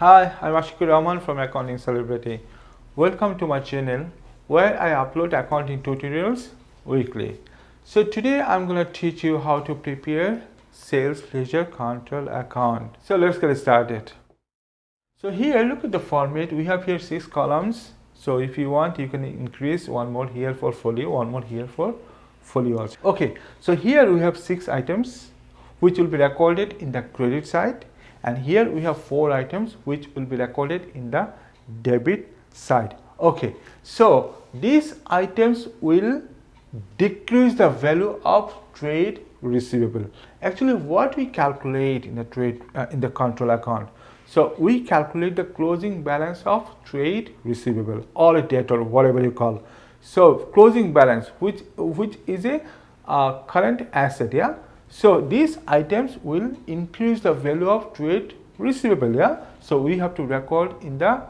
Hi, I'm Ashikur Rahman from Accounting Celebrity. Welcome to my channel where I upload accounting tutorials weekly. So today I'm going to teach you how to prepare sales ledger control account. So let's get started. So here look at the format. We have here 6 columns. So if you want, you can increase one more here for folio, one more here for folio also. Okay, so here we have 6 items which will be recorded in the credit side, and here we have 4 items which will be recorded in the debit side. Okay, so these items will decrease the value of trade receivable. Actually, what we calculate in the in the control account, so we calculate the closing balance of trade receivable or a debt or whatever you call. So closing balance, which is a current asset, yeah. So these items will increase the value of trade receivable, yeah. So we have to record in the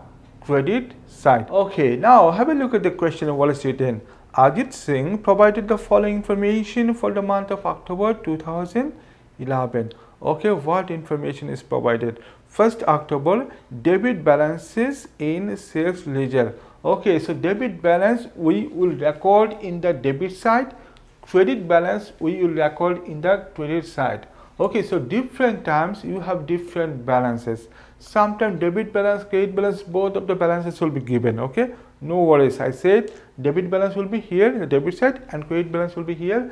credit side. Okay, now have a look at the question. What is written? Ajit Singh provided the following information for the month of October 2011. Okay, what information is provided? 1st October, debit balances in sales ledger. Okay, so debit balance we will record in the debit side, credit balance we will record in the credit side. Okay, so different times you have different balances. Sometimes debit balance, credit balance, both of the balances will be given. Okay, no worries. I said debit balance will be here, the debit side, and credit balance will be here,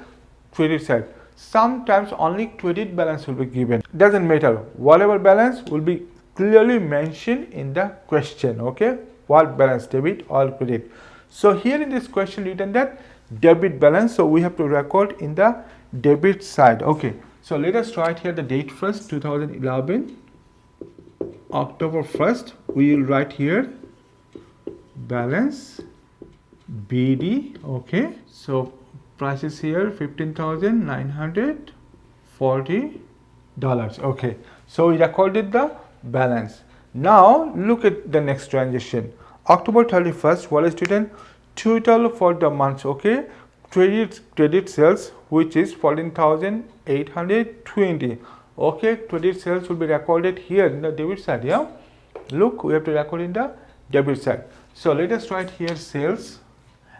credit side. Sometimes only credit balance will be given. Doesn't matter. Whatever balance will be clearly mentioned in the question. Okay, what balance, debit or credit. So here in this question written that debit balance, so we have to record in the debit side. Okay, so let us write here the date first, 2011, October 1st. We will write here balance BD. Okay, so price is here $15,940. Okay, so we recorded the balance. Now look at the next transaction. October 31st, what is written? Total for the month. Okay, credit sales, which is 14,820. Okay, credit sales will be recorded here in the debit side. Yeah, look, we have to record in the debit side. So let us write here sales,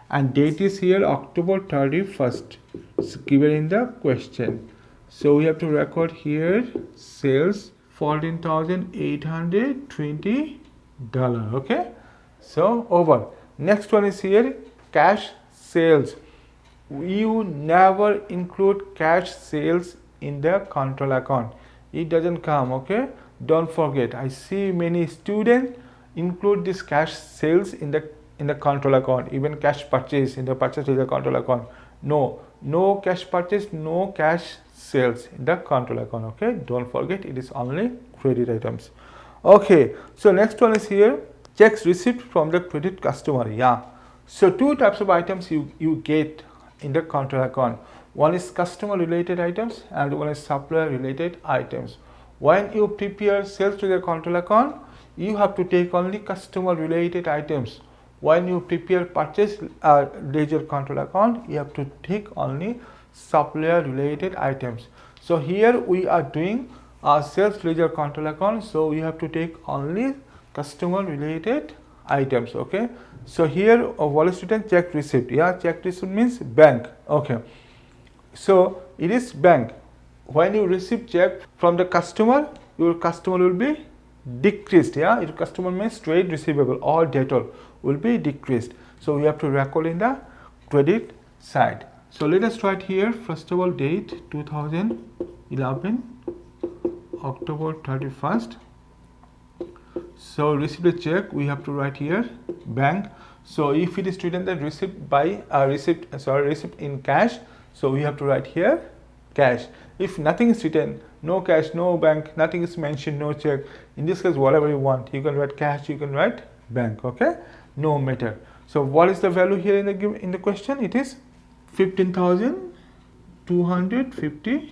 and date is here October 31st. It's given in the question. So we have to record here sales $14,820. Okay, so over. Next one is here cash sales. You never include cash sales in the control account. It doesn't come. Okay, don't forget. I see many students include this cash sales in the control account, even cash purchase in the purchase ledger control account. No cash purchase, no cash sales in the control account. Okay, don't forget, it is only credit items. Okay, so next one is here checks received from the credit customer. Yeah, so 2 types of items you get in the control account. One is customer related items and one is supplier related items. When you prepare sales to the control account, you have to take only customer related items. When you prepare purchase ledger control account, you have to take only supplier related items. So here we are doing our sales ledger control account, so we have to take only customer related items. Okay, so here what is written? Check receipt. Yeah, check receipt means bank. Okay, so it is bank. When you receive check from the customer, your customer will be decreased. Yeah, your customer means trade receivable or debtor will be decreased. So we have to record in the credit side. So let us write here first of all date 2011 October 31st. So received a check, we have to write here bank. So if it is written that received by received in cash, so we have to write here cash. If nothing is written, no cash, no bank, nothing is mentioned, no check, in this case whatever you want, you can write cash, you can write bank. Okay, no matter. So what is the value here in the question? It is $15,252.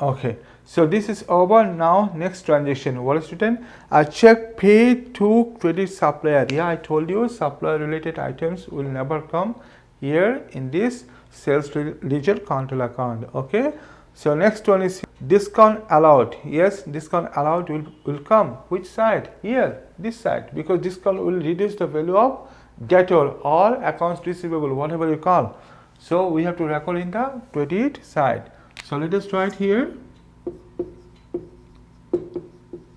Okay, so this is over. Now next transaction, what is written? A check paid to credit supplier. Yeah, I told you supplier related items will never come here in this sales ledger control account. Okay, So next one is discount allowed. Yes, discount allowed will come. Which side? Here, this side, because discount will reduce the value of debtor or accounts receivable, whatever you call. So we have to record in the credit side. So let us write here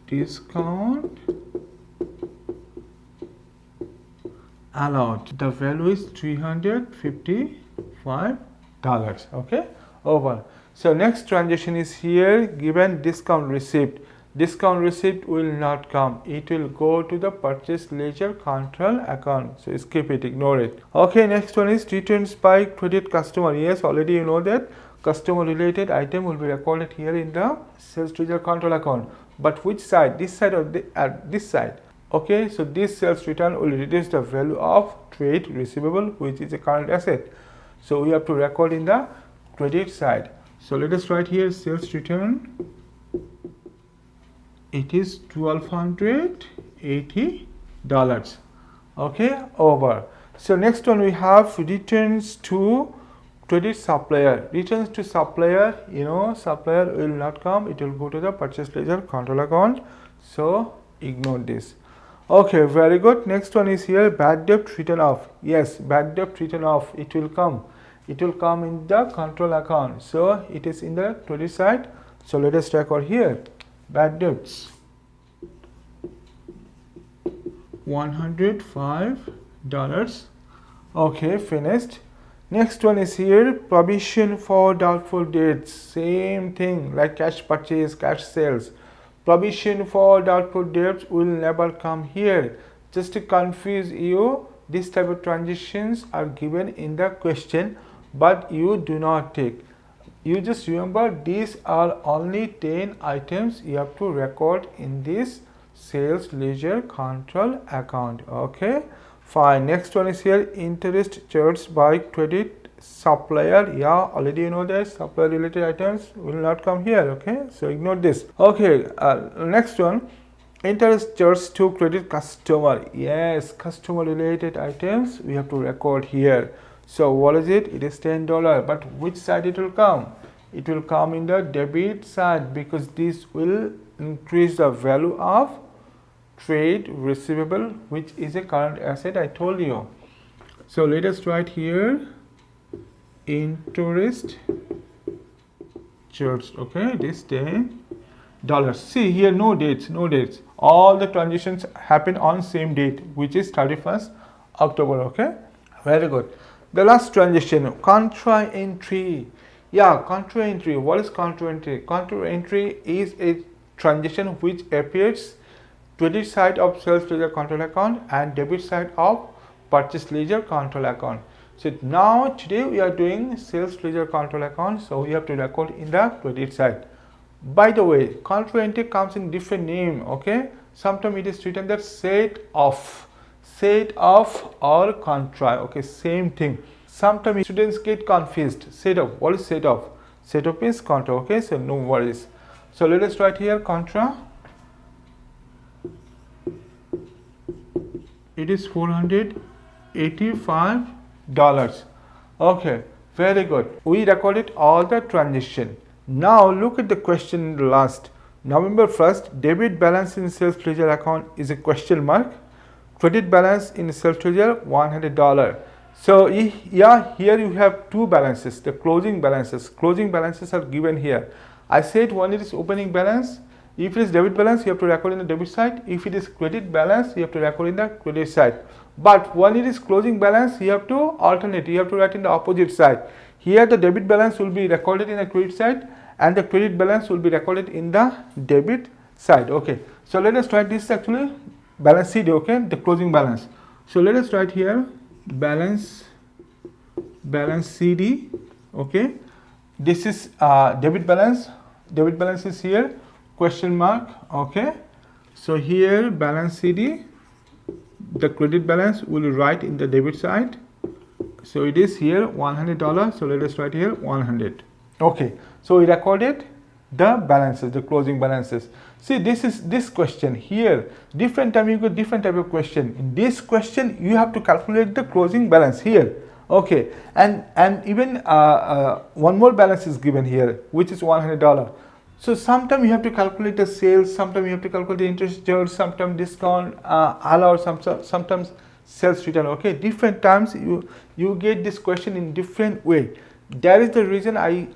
discount allowed. The value is $355. Okay, over. So next transaction is here given discount receipt. Discount receipt will not come. It will go to the purchase ledger control account. So skip it, ignore it. Okay, next one is returns by credit customer. Yes, already you know that customer related item will be recorded here in the sales ledger control account. But which side? This side or this side? Okay, so this sales return will reduce the value of trade receivable, which is a current asset. So we have to record in the credit side. So let us write here sales return. It is $1,280. Okay, over. So next one we have returns to credit supplier. Returns to supplier, you know, supplier will not come. It will go to the purchase ledger control account. So ignore this. Okay, very good. Next one is here bad debt written off. Yes, bad debt written off. It will come. It will come in the control account. So it is in the credit side. So let us record here bad debts. $105. Okay, finished. Next one is here provision for doubtful debts. Same thing like cash purchase, cash sales. Provision for doubtful debts will never come here. Just to confuse you, this type of transitions are given in the question, but you do not take. You just remember these are only 10 items you have to record in this sales ledger control account. Okay, fine. Next one is here interest charged by credit supplier. Yeah, already you know that supplier related items will not come here. Okay, so ignore this. Okay, next one interest charged to credit customer. Yes, customer related items we have to record here. So what is it? It is $10. But which side it will come? It will come in the debit side, because this will increase the value of trade receivable, which is a current asset, I told you. So let us write here interest charged. Okay, this $10. See here, no dates, no dates. All the transactions happen on same date, which is 31st October. Okay, very good. The last transaction, contra entry. Yeah, contra entry. What is contra entry? Contra entry is a transaction which appears credit side of sales ledger control account and debit side of purchase ledger control account. So now today we are doing sales ledger control account, so we have to record in the credit side. By the way, contra entry comes in different name. Okay, sometimes it is written that set off or contra. Okay, same thing. Sometimes students get confused. Set off. What is set off? Set off is contra. Okay, so no worries. So let us write here contra. It is $485. Okay, very good. We recorded all the transaction. Now look at the question last. November 1st, debit balance in sales ledger account is a question mark. Credit balance in sales ledger $100. So yeah, here you have two balances, the closing balances. Closing balances are given here. I said one is opening balance. If it is debit balance, you have to record in the debit side. If it is credit balance, you have to record in the credit side. But when it is closing balance, you have to alternate. You have to write in the opposite side. Here the debit balance will be recorded in the credit side and the credit balance will be recorded in the debit side. Okay, so let us write this actually balance sheet. Okay, the closing balance. So let us write here balance CD. Okay, this is debit balance. Debit balance is here, question mark. Okay, so here balance CD, the credit balance will write in the debit side. So it is here $100. So let us write here 100. Okay, so we recorded the balances, the closing balances. See, this is this question here. Different time you get different type of question. In this question, you have to calculate the closing balance here. Okay, and even one more balance is given here, which is $100. So sometimes you have to calculate the sales, sometimes you have to calculate the interest charge, sometimes discount allowed, sometimes sales return. Okay, different times you get this question in different way. That is the reason I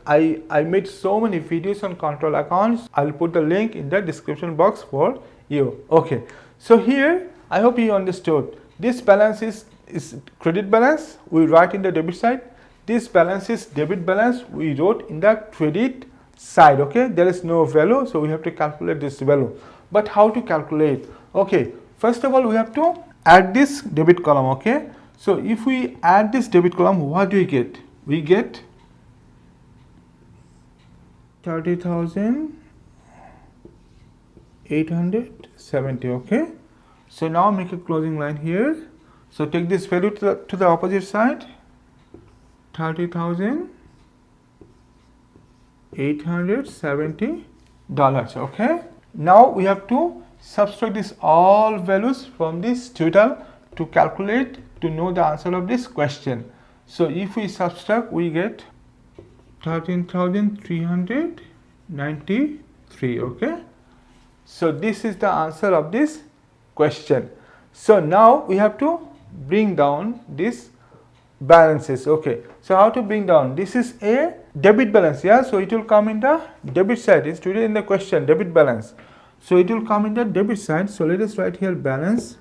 made so many videos on control accounts. I'll put the link in the description box for you. Okay, so here I hope you understood. This balance is credit balance, we write in the debit side. This balance is debit balance, we wrote in the credit side. Okay, there is no value, so we have to calculate this value. But how to calculate? Okay, first of all we have to add this debit column. Okay, so if we add this debit column, what do we get? We get 30,870. Okay, so now make a closing line here. So take this value to the opposite side, $30,870. Okay, now we have to subtract this all values from this total to calculate, to know the answer of this question. So if we subtract, we get 13,393. Okay, so this is the answer of this question. So now we have to bring down these balances. Okay, so how to bring down? This is a debit balance, yeah, so it will come in the debit side. It's today in the question, debit balance, so it will come in the debit side. So let us write here balance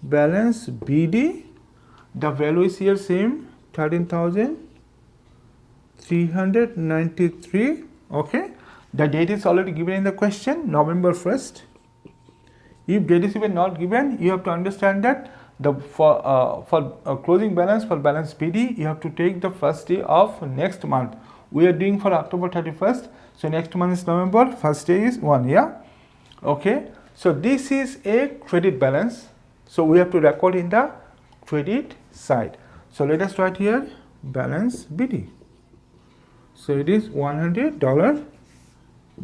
BD. The value is here same, 13,393. Okay, the date is already given in the question, November 1st. If date is even not given, you have to understand that for closing balance, for balance PD, you have to take the first day of next month. We are doing for October 31st, so next month is November, first day is 1, yeah. Okay, so this is a credit balance, so we have to record in the credit side. So let us write here balance BD. So it is $100,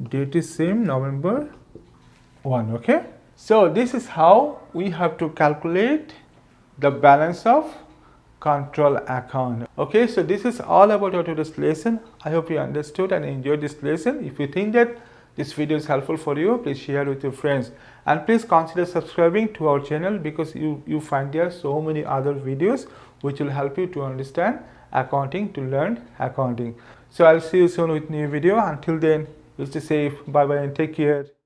date is same, November 1. Okay, so this is how we have to calculate the balance of control account. Okay, so this is all about our today's lesson. I hope you understood and enjoyed this lesson. If you think that this video is helpful for you, please share with your friends, and please consider subscribing to our channel, because you find there so many other videos which will help you to understand accounting, to learn accounting. So I'll see you soon with new video. Until then, you stay safe. Bye bye and take care.